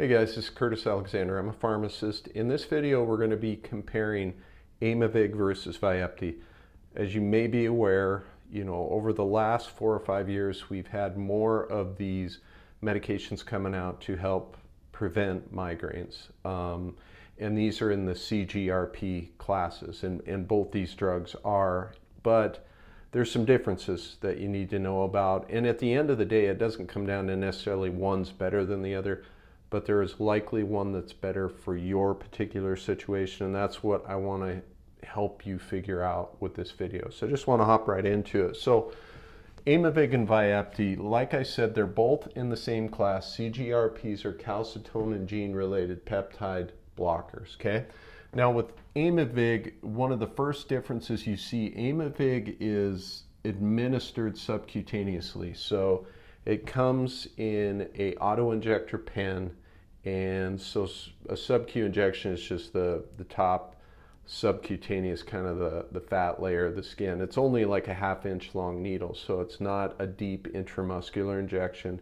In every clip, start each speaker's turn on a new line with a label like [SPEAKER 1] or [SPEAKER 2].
[SPEAKER 1] Hey guys, this is Curtis Alexander. I'm a pharmacist. In this video, we're going to be comparing Aimovig versus Vyepti. As you may be aware, over the last 4 or 5 years, we've had more of these medications coming out to help prevent migraines. And these are in the CGRP classes, and both these drugs are, but there's some differences that you need to know about. And at the end of the day, it doesn't come down to necessarily one's better than the other, but there is likely one that's better for your particular situation, and that's what I want to help you figure out with this video. So I just want to hop right into it. So Aimovig and Vyepti, like I said, they're both in the same class. CGRPs are calcitonin gene-related peptide blockers, okay? Now with Aimovig, one of the first differences you see, Aimovig is administered subcutaneously. So it comes in a auto-injector pen, and so a sub-Q injection is just the top subcutaneous, kind of the fat layer of the skin. It's only like a 1/2 inch long needle, so it's not a deep intramuscular injection,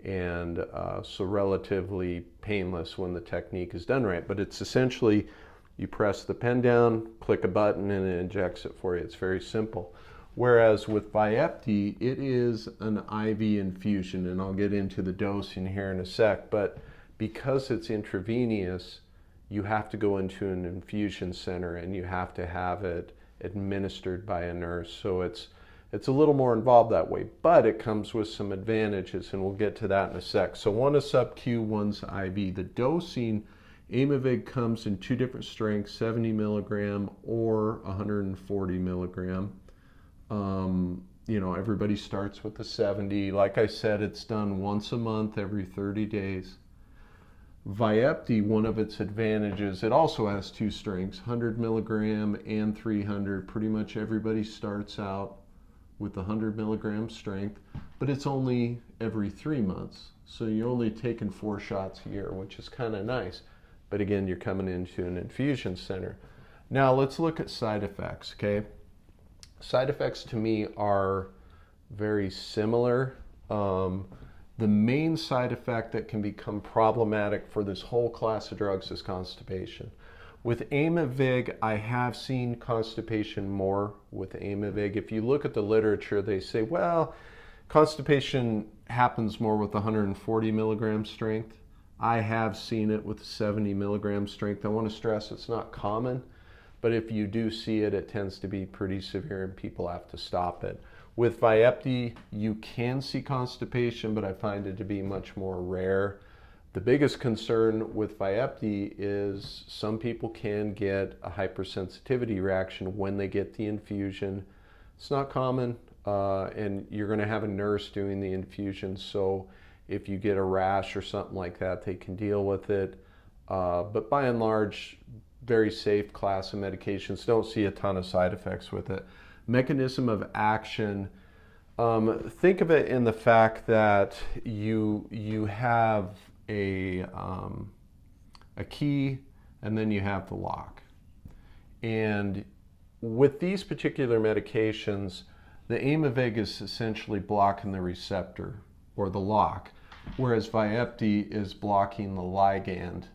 [SPEAKER 1] and so relatively painless when the technique is done right. But it's essentially, you press the pen down, click a button, and it injects it for you. It's very simple. Whereas with Vyepti, it is an IV infusion, and I'll get into the dosing here in a sec, but because it's intravenous, you have to go into an infusion center and you have to have it administered by a nurse. So it's a little more involved that way, but it comes with some advantages, and we'll get to that in a sec. So one is sub-Q, one's IV. The dosing, Aimovig comes in 2 different strengths, 70 milligram or 140 milligram. Everybody starts with the 70. Like I said, it's done once a month, every 30 days. Vyepti, one of its advantages, it also has 2 strengths, 100 milligram and 300. Pretty much everybody starts out with the 100 milligram strength, but it's only every 3 months. So you're only taking 4 shots a year, which is kind of nice. But again, you're coming into an infusion center. Now let's look at side effects, okay? Side effects to me are very similar. The main side effect that can become problematic for this whole class of drugs is constipation. With Aimovig, I have seen constipation more with Aimovig. If you look at the literature, they say, well, constipation happens more with 140 milligram strength. I have seen it with 70 milligram strength. I want to stress it's not common, but if you do see it, it tends to be pretty severe and people have to stop it. With Vyepti, you can see constipation, but I find it to be much more rare. The biggest concern with Vyepti is some people can get a hypersensitivity reaction when they get the infusion. It's not common, and you're going to have a nurse doing the infusion, so if you get a rash or something like that, they can deal with it. But by and large, very safe class of medications. Don't see a ton of side effects with it. Mechanism of action, think of it in the fact that you have a key and then you have the lock. And with these particular medications, the Aimovig is essentially blocking the receptor or the lock, whereas Vyepti is blocking the ligand,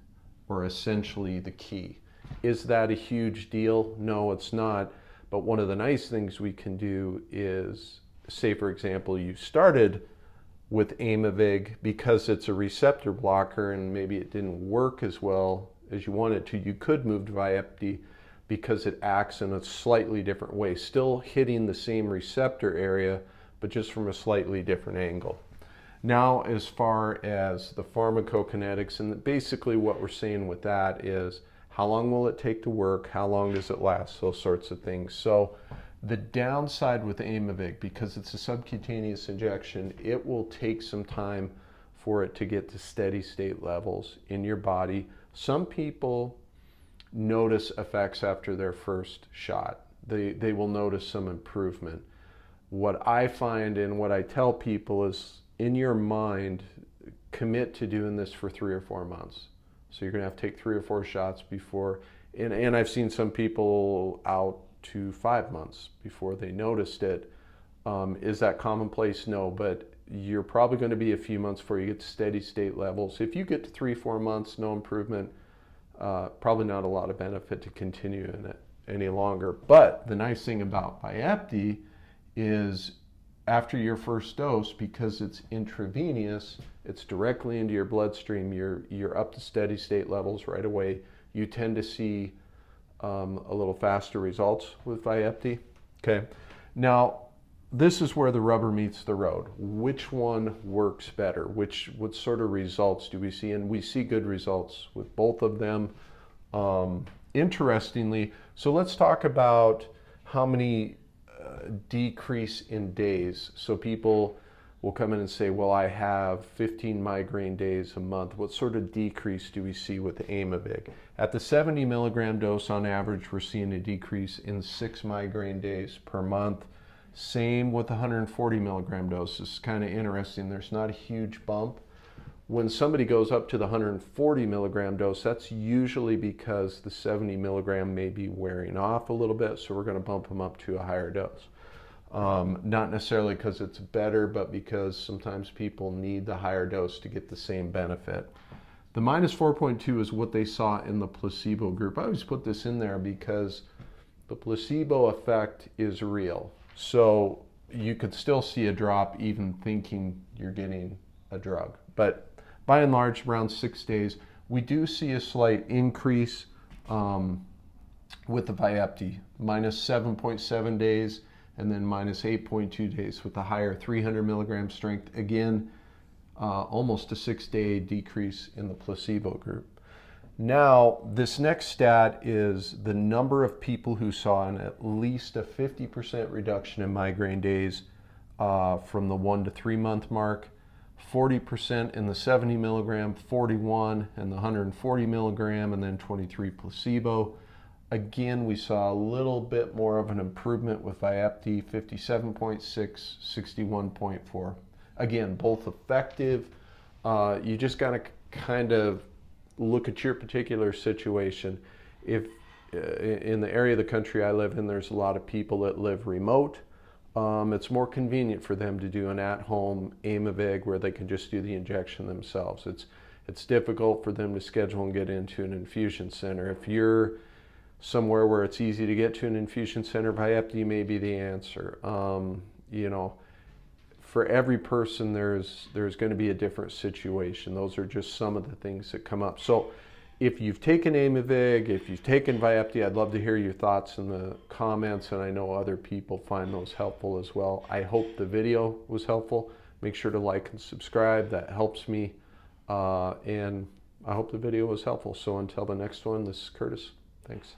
[SPEAKER 1] or essentially the key. Is that a huge deal? No, it's not. But one of the nice things we can do is, say for example, you started with Aimovig because it's a receptor blocker and maybe it didn't work as well as you wanted to, you could move to Vyepti because it acts in a slightly different way, still hitting the same receptor area, but just from a slightly different angle. Now, as far as the pharmacokinetics, and basically what we're saying with that is, how long will it take to work? How long does it last? Those sorts of things. So the downside with Aimovig, because it's a subcutaneous injection, it will take some time for it to get to steady state levels in your body. Some people notice effects after their first shot. They will notice some improvement. What I find and what I tell people is, in your mind, commit to doing this for 3 or 4 months. So you're going to have to take 3 or 4 shots before, and I've seen some people out to 5 months before they noticed it. Is that commonplace? No, but you're probably going to be a few months before you get to steady state levels. If you get to 3-4 months, no improvement, probably not a lot of benefit to continue in it any longer. But the nice thing about Vyepti is after your first dose, because it's intravenous, it's directly into your bloodstream, you're up to steady state levels right away. You tend to see a little faster results with Vyepti. Okay, now this is where the rubber meets the road. Which one works better? What sort of results do we see? And we see good results with both of them. Interestingly, so let's talk about how many decrease in days. So people will come in and say, well, I have 15 migraine days a month. What sort of decrease do we see with Aimovig? At the 70 milligram dose on average, we're seeing a decrease in 6 migraine days per month. Same with the 140 milligram dose. It's kind of interesting. There's not a huge bump. When somebody goes up to the 140 milligram dose, that's usually because the 70 milligram may be wearing off a little bit, so we're going to bump them up to a higher dose. Not necessarily because it's better, but because sometimes people need the higher dose to get the same benefit. The minus 4.2 is what they saw in the placebo group. I always put this in there because the placebo effect is real. So you could still see a drop even thinking you're getting a drug. But by and large, around 6 days, we do see a slight increase with the Vyepti, minus 7.7 days and then minus 8.2 days with the higher 300 milligram strength. Again, almost a 6-day decrease in the placebo group. Now, this next stat is the number of people who saw at least a 50% reduction in migraine days from the 1 to 3 month mark, 40% in the 70 milligram, 41 in the 140 milligram, and then 23 placebo. Again, we saw a little bit more of an improvement with Vyepti, 57.6, 61.4. Again, both effective. You just got to kind of look at your particular situation. If in the area of the country I live in, there's a lot of people that live remote. It's more convenient for them to do an at-home Aimovig where they can just do the injection themselves. It's difficult for them to schedule and get into an infusion center. If you're somewhere where it's easy to get to an infusion center, Vyepti may be the answer. You know, for every person, there's going to be a different situation. Those are just some of the things that come up. So if you've taken Aimovig, if you've taken Vyepti, I'd love to hear your thoughts in the comments, and I know other people find those helpful as well. I hope the video was helpful. Make sure to like and subscribe. That helps me. And I hope the video was helpful. So until the next one, this is Curtis. Thanks.